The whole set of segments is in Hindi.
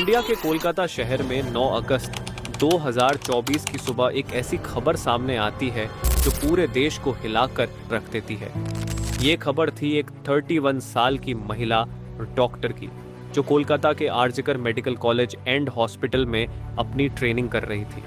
इंडिया के कोलकाता शहर में 9 अगस्त 2024 की सुबह एक ऐसी खबर सामने आती है जो पूरे देश को हिलाकर रख देती है। ये खबर थी एक 31 साल की महिला डॉक्टर की, जो कोलकाता के RG Kar medical college and hospital में अपनी ट्रेनिंग कर रही थी।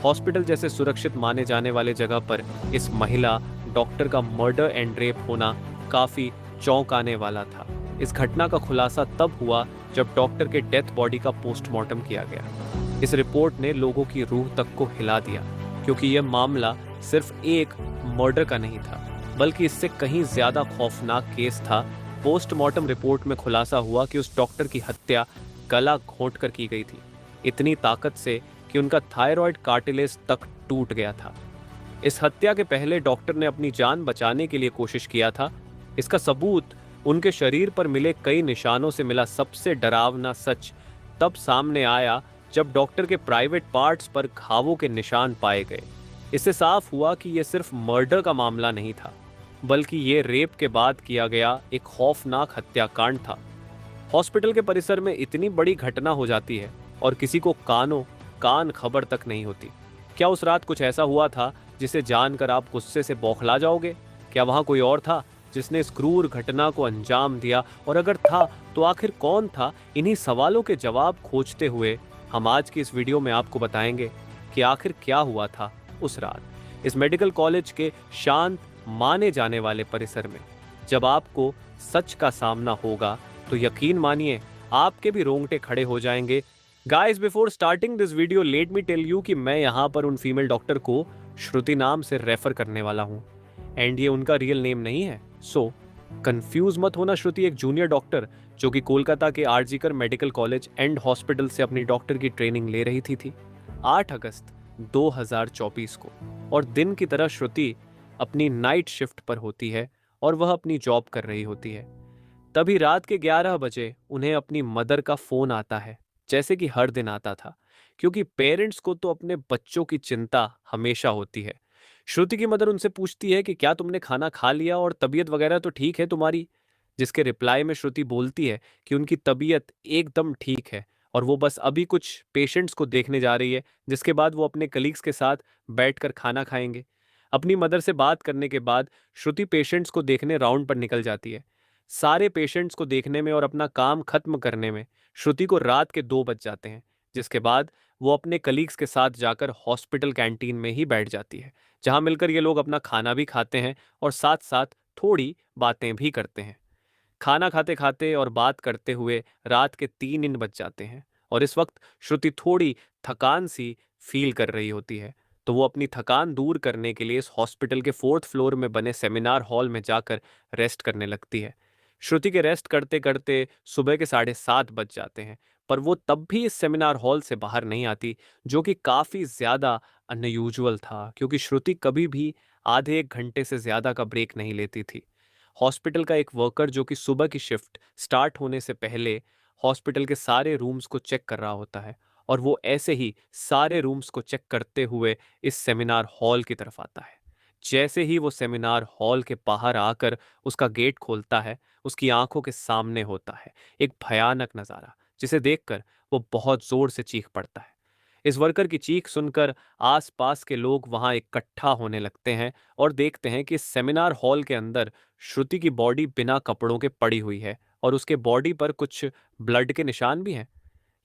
हॉस्पिटल जैसे सुरक्षित माने जाने वाले जगह पर इस महिला डॉक्टर का मर्डर एंड रेप होना काफी चौंकाने वाला था। इस घटना का खुलासा तब हुआ जब डॉक्टर के डेथ बॉडी का पोस्टमार्टम किया गया। इस रिपोर्ट ने लोगों की रूह तक को हिला दिया, क्योंकि यह मामला सिर्फ एक मर्डर का नहीं था, बल्कि इससे कहीं ज्यादा खौफनाक केस था। पोस्टमार्टम रिपोर्ट में खुलासा हुआ कि उस डॉक्टर की हत्या गला घोंटकर की गई थी, इतनी ताकत से कि उनका थायराइड कार्टिलेज तक टूट गया था। इस हत्या के पहले डॉक्टर ने अपनी जान बचाने के लिए कोशिश किया था। इसका सबूत उनके शरीर पर मिले कई निशानों से मिला। सबसे डरावना सच तब सामने आया जब डॉक्टर के प्राइवेट पार्ट्स पर घावों के निशान पाए गए। इससे साफ हुआ कि यह सिर्फ मर्डर का मामला नहीं था, बल्कि ये रेप के बाद किया गया एक खौफनाक हत्याकांड था। हॉस्पिटल के परिसर में इतनी बड़ी घटना हो जाती है और किसी को कान खबर तक नहीं होती। क्या उस रात कुछ ऐसा हुआ था जिसे जानकर आप गुस्से से बौखला जाओगे? क्या वहां कोई और था जिसने इस क्रूर घटना को अंजाम दिया? और अगर था तो आखिर कौन था? इन्हीं सवालों के जवाब खोजते हुए हम आज की इस वीडियो में आपको बताएंगे कि आखिर क्या हुआ था उस रात इस मेडिकल कॉलेज के शांत माने जाने वाले परिसर में। जब आपको सच का सामना होगा तो यकीन मानिए आपके भी रोंगटे खड़े हो जाएंगे। Guys, before starting this video let me tell you कि मैं यहाँ पर उन फीमेल डॉक्टर को श्रुति नाम से रेफर करने वाला हूँ, एंड ये उनका रियल नेम नहीं है। सो कंफ्यूज मत होना। श्रुति एक जूनियर डॉक्टर जो कि कोलकाता के RG Kar medical college and hospital से अपनी डॉक्टर की ट्रेनिंग ले रही थी 8 अगस्त 2024 को। और दिन की तरह श्रुति अपनी नाइट शिफ्ट पर होती है और वह अपनी जॉब कर रही होती है। तभी रात के 11 बजे उन्हें अपनी मदर का फोन आता है, जैसे कि हर दिन आता था, क्योंकि पेरेंट्स को तो अपने बच्चों की चिंता हमेशा होती है। श्रुति की मदर उनसे पूछती है कि क्या तुमने खाना खा लिया और तबीयत वगैरह तो ठीक है तुम्हारी? जिसके रिप्लाई में श्रुति बोलती है कि उनकी तबीयत एकदम ठीक है और वो बस अभी कुछ पेशेंट्स को देखने जा रही है, जिसके बाद वो अपने कलीग्स के साथ बैठकर खाना खाएंगे। अपनी मदर से बात करने के बाद श्रुति पेशेंट्स को देखने राउंड पर निकल जाती है। सारे पेशेंट्स को देखने में और अपना काम खत्म करने में श्रुति को रात के 2 बज जाते हैं, जिसके बाद वो अपने कलीग्स के साथ जाकर हॉस्पिटल कैंटीन में ही बैठ जाती है, जहां मिलकर ये लोग अपना खाना भी खाते हैं और साथ साथ थोड़ी बातें भी करते हैं। खाना खाते खाते और बात करते हुए रात के 3 बज जाते हैं और इस वक्त श्रुति थोड़ी थकान सी फील कर रही होती है, तो वो अपनी थकान दूर करने के लिए इस हॉस्पिटल के 4th फ्लोर में बने सेमिनार हॉल में जाकर रेस्ट करने लगती है। श्रुति के रेस्ट करते करते सुबह के 7:30 बज जाते हैं, पर वो तब भी इस सेमिनार हॉल से बाहर नहीं आती, जो कि काफ़ी ज़्यादा अनयूजुअल था, क्योंकि श्रुति कभी भी आधे 1 घंटे से ज़्यादा का ब्रेक नहीं लेती थी। हॉस्पिटल का एक वर्कर जो कि सुबह की शिफ्ट स्टार्ट होने से पहले हॉस्पिटल के सारे रूम्स को चेक कर रहा होता है, और वो ऐसे ही सारे रूम्स को चेक करते हुए इस सेमिनार हॉल की तरफ आता है। जैसे ही वो सेमिनार हॉल के बाहर आकर उसका गेट खोलता है, उसकी आंखों के सामने होता है एक भयानक नज़ारा, जिसे देखकर वो बहुत जोर से चीख पड़ता है। इस वर्कर की चीख सुनकर आसपास के लोग वहां इकट्ठा होने लगते हैं और देखते हैं कि सेमिनार हॉल के अंदर श्रुति की बॉडी बिना कपड़ों के पड़ी हुई है और उसके बॉडी पर कुछ ब्लड के निशान भी हैं।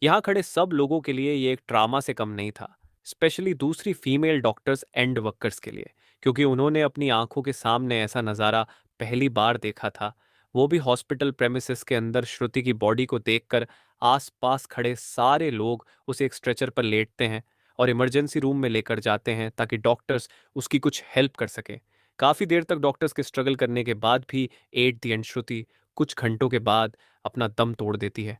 यहाँ खड़े सब लोगों के लिए ये एक ट्रामा से कम नहीं था, स्पेशली दूसरी फीमेल डॉक्टर्स एंड वर्कर्स के लिए, क्योंकि उन्होंने अपनी आंखों के सामने ऐसा नज़ारा पहली बार देखा था। वो भी हॉस्पिटल प्रेमिसेस के अंदर श्रुति की बॉडी को देखकर आसपास खड़े सारे लोग उसे एक स्ट्रेचर पर लेटते हैं और इमरजेंसी रूम में लेकर जाते हैं ताकि डॉक्टर्स उसकी कुछ हेल्प कर सकें। काफ़ी देर तक डॉक्टर्स के स्ट्रगल करने के बाद भी एट द एंड श्रुति कुछ घंटों के बाद अपना दम तोड़ देती है।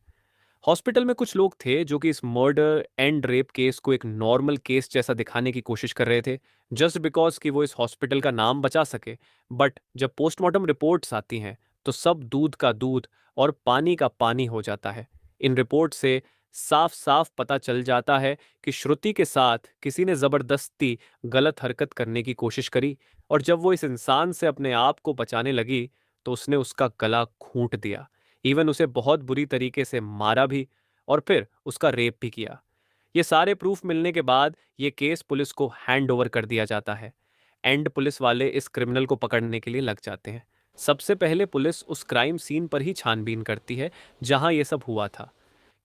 हॉस्पिटल में कुछ लोग थे जो कि इस मर्डर एंड रेप केस को एक नॉर्मल केस जैसा दिखाने की कोशिश कर रहे थे, जस्ट बिकॉज कि वो इस हॉस्पिटल का नाम बचा सके। बट जब पोस्टमार्टम रिपोर्ट्स आती हैं तो सब दूध का दूध और पानी का पानी हो जाता है। इन रिपोर्ट से साफ साफ पता चल जाता है कि श्रुति के साथ किसी ने जबरदस्ती गलत हरकत करने की कोशिश करी, और जब वो इस इंसान से अपने आप को बचाने लगी तो उसने उसका गला घूंट दिया। इवन उसे बहुत बुरी तरीके से मारा भी, और फिर उसका रेप भी किया। ये सारे प्रूफ मिलने के बाद ये केस पुलिस को हैंड ओवर कर दिया जाता है। एंड पुलिस वाले इस क्रिमिनल को पकड़ने के लिए लग जाते हैं। सबसे पहले पुलिस उस क्राइम सीन पर ही छानबीन करती है जहां ये सब हुआ था।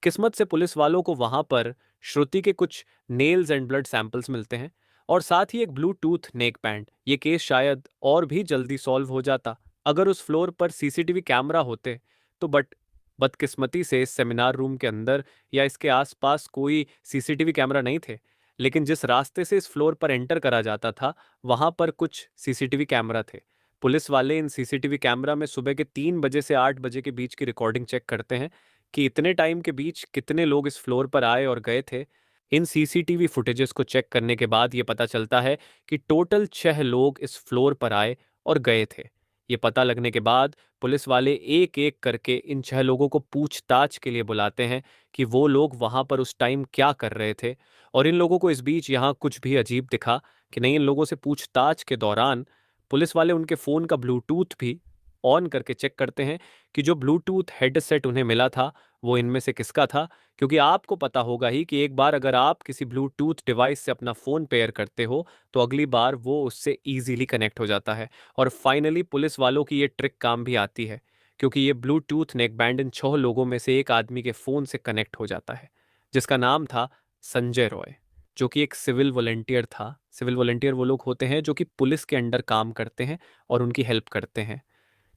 किस्मत से पुलिस वालों को वहां पर श्रुति के कुछ नेल्स एंड ब्लड सैंपल्स मिलते हैं और साथ ही एक ब्लूटूथ नेक बैंड। ये केस शायद और भी जल्दी सॉल्व हो जाता अगर उस फ्लोर पर सीसीटीवी कैमरा होते तो। बट बदकिस्मती से इस सेमिनार रूम के अंदर या इसके आसपास कोई सीसीटीवी कैमरा नहीं थे। लेकिन जिस रास्ते से इस फ्लोर पर एंटर करा जाता था वहां पर कुछ सीसीटीवी कैमरा थे। पुलिस वाले इन सीसीटीवी कैमरा में सुबह के 3 बजे से 8 बजे के बीच की रिकॉर्डिंग चेक करते हैं कि इतने टाइम के बीच कितने लोग इस फ्लोर पर आए और गए थे। इन सीसीटीवी फुटेजेस को चेक करने के बाद ये पता चलता है कि टोटल 6 लोग इस फ्लोर पर आए और गए थे। ये पता लगने के बाद पुलिस वाले एक एक करके इन 6 लोगों को पूछताछ के लिए बुलाते हैं कि वो लोग वहां पर उस टाइम क्या कर रहे थे। और इन लोगों को इस बीच यहाँ कुछ भी अजीब दिखा कि नहीं। इन लोगों से पूछताछ के दौरान पुलिस वाले उनके फ़ोन का ब्लूटूथ भी ऑन करके चेक करते हैं कि जो ब्लूटूथ हेडसेट उन्हें मिला था वो इनमें से किसका था। क्योंकि आपको पता होगा ही कि एक बार अगर आप किसी ब्लूटूथ डिवाइस से अपना फ़ोन पेयर करते हो तो अगली बार वो उससे ईजिली कनेक्ट हो जाता है। और फाइनली पुलिस वालों की ये ट्रिक काम भी आती है क्योंकि ये ब्लूटूथ नेकबैंड इन 6 लोगों में से एक आदमी के फ़ोन से कनेक्ट हो जाता है जिसका नाम था संजय रॉय, जो कि एक सिविल वॉलंटियर था। सिविल वॉलंटियर वो लोग होते हैं जो कि पुलिस के अंडर काम करते हैं और उनकी हेल्प करते हैं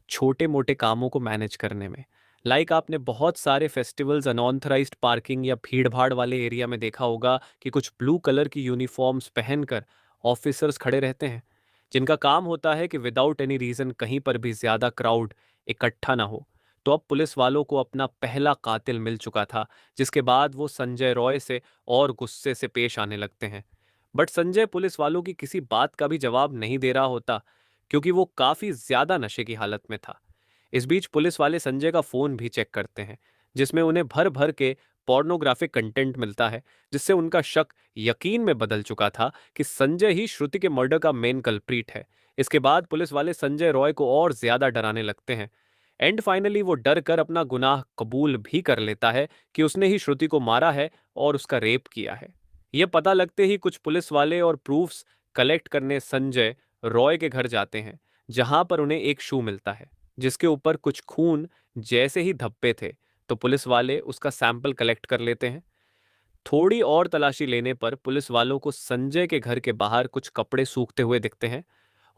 छोटे मोटे कामों को मैनेज करने में। आपने बहुत सारे फेस्टिवल्स अनऑथराइज्ड पार्किंग या भीड़ भाड़ वाले एरिया में देखा होगा कि कुछ ब्लू कलर की यूनिफॉर्म्स पहनकर ऑफिसर्स खड़े रहते हैं जिनका काम होता है कि विदाउट एनी रीजन कहीं पर भी ज्यादा क्राउड इकट्ठा ना हो। तो अब पुलिस वालों को अपना पहला कातिल मिल चुका था जिसके बाद वो संजय रॉय से और गुस्से से पेश आने लगते हैं। बट संजय पुलिस वालों की किसी बात का भी जवाब नहीं दे रहा होता क्योंकि वो काफी ज्यादा नशे की हालत में था। इस बीच पुलिस वाले संजय का फोन भी चेक करते हैं जिसमें उन्हें भर भर के पोर्नोग्राफिक कंटेंट मिलता है जिससे उनका शक यकीन में बदल चुका था कि संजय ही श्रुति के मर्डर का मेन कल्प्रीट है। इसके बाद पुलिस वाले संजय रॉय को और ज्यादा डराने लगते हैं। एंड फाइनली वो डर कर अपना गुनाह कबूल भी कर लेता है कि उसने ही श्रुति को मारा है और उसका रेप किया है। यह पता लगते ही कुछ पुलिस वाले और प्रूफ्स कलेक्ट करने संजय रॉय के घर जाते हैं जहां पर उन्हें एक शू मिलता है जिसके ऊपर कुछ खून जैसे ही धब्बे थे। तो पुलिस वाले उसका सैंपल कलेक्ट कर लेते हैं। थोड़ी और तलाशी लेने पर पुलिस वालों को संजय के घर के बाहर कुछ कपड़े सूखते हुए दिखते हैं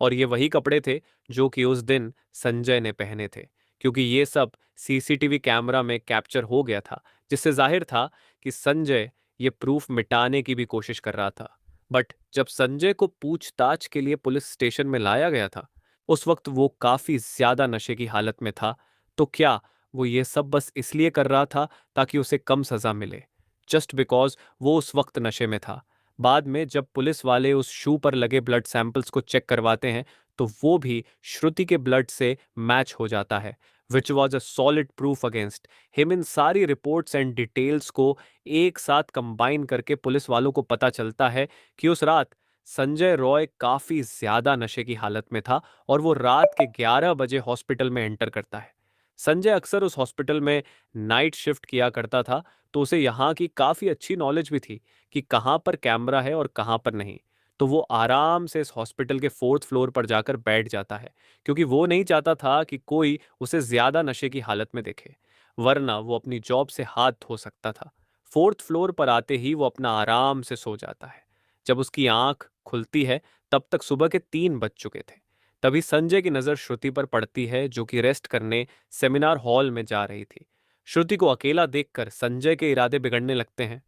और ये वही कपड़े थे जो कि उस दिन संजय ने पहने थे क्योंकि ये सब सीसीटीवी कैमरा में कैप्चर हो गया था जिससे जाहिर था कि संजय ये प्रूफ मिटाने की भी कोशिश कर रहा था। बट जब संजय को पूछताछ के लिए पुलिस स्टेशन में लाया गया था उस वक्त वो काफी ज्यादा नशे की हालत में था। तो क्या वो ये सब बस इसलिए कर रहा था ताकि उसे कम सजा मिले, जस्ट बिकॉज वो उस वक्त नशे में था। बाद में जब पुलिस वाले उस शू पर लगे ब्लड सैंपल्स को चेक करवाते हैं तो वो भी श्रुति के ब्लड से मैच हो जाता है which was a solid proof against him. इन सारी रिपोर्ट्स एंड डिटेल्स को एक साथ कंबाइन करके पुलिस वालों को पता चलता है कि उस रात संजय रॉय काफी ज्यादा नशे की हालत में था और वो रात के 11 बजे हॉस्पिटल में एंटर करता है। संजय अक्सर उस हॉस्पिटल में नाइट शिफ्ट किया करता था तो उसे यहाँ की काफी अच्छी नॉलेज भी थी कि कहाँ पर कैमरा है और कहाँ पर नहीं। तो वो आराम से इस हॉस्पिटल के 4th फ्लोर पर जाकर बैठ जाता है क्योंकि वो नहीं चाहता था कि कोई उसे ज्यादा नशे की हालत में देखे, वरना वो अपनी जॉब से हाथ धो सकता था। 4th फ्लोर पर आते ही वो अपना आराम से सो जाता है। जब उसकी आंख खुलती है तब तक सुबह के 3 बज चुके थे। तभी संजय की नजर श्रुति पर पड़ती है जो कि रेस्ट करने सेमिनार हॉल में जा रही थी। श्रुति को अकेला देखकर संजय के इरादे बिगड़ने लगते हैं।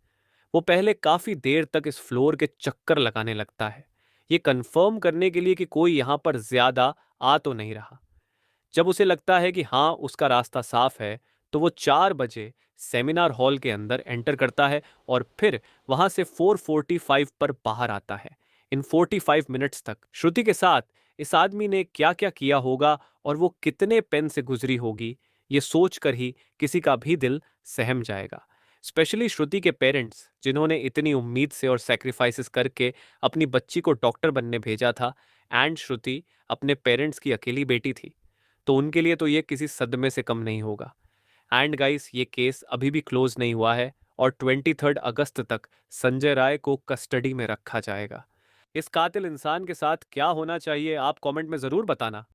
वो पहले काफी देर तक इस फ्लोर के चक्कर लगाने लगता है ये कंफर्म करने के लिए कि कोई यहां पर ज्यादा आ तो नहीं रहा। जब उसे लगता है कि हाँ उसका रास्ता साफ है तो वो 4 बजे सेमिनार हॉल के अंदर एंटर करता है और फिर वहां से 4:45 पर बाहर आता है। इन 45 मिनट्स तक श्रुति के साथ इस आदमी ने क्या क्या किया होगा और वो कितने पेन से गुजरी होगी ये सोचकर ही किसी का भी दिल सहम जाएगा। स्पेशली श्रुति के पेरेंट्स जिन्होंने इतनी उम्मीद से और सेक्रीफाइसेस करके अपनी बच्ची को डॉक्टर बनने भेजा था। एंड श्रुति अपने पेरेंट्स की अकेली बेटी थी तो उनके लिए तो ये किसी सदमे से कम नहीं होगा। एंड गाइस, ये केस अभी भी क्लोज नहीं हुआ है और 23 अगस्त तक संजय राय को कस्टडी में रखा जाएगा। इस कातिल इंसान के साथ क्या होना चाहिए, आप कमेंट में ज़रूर बताना।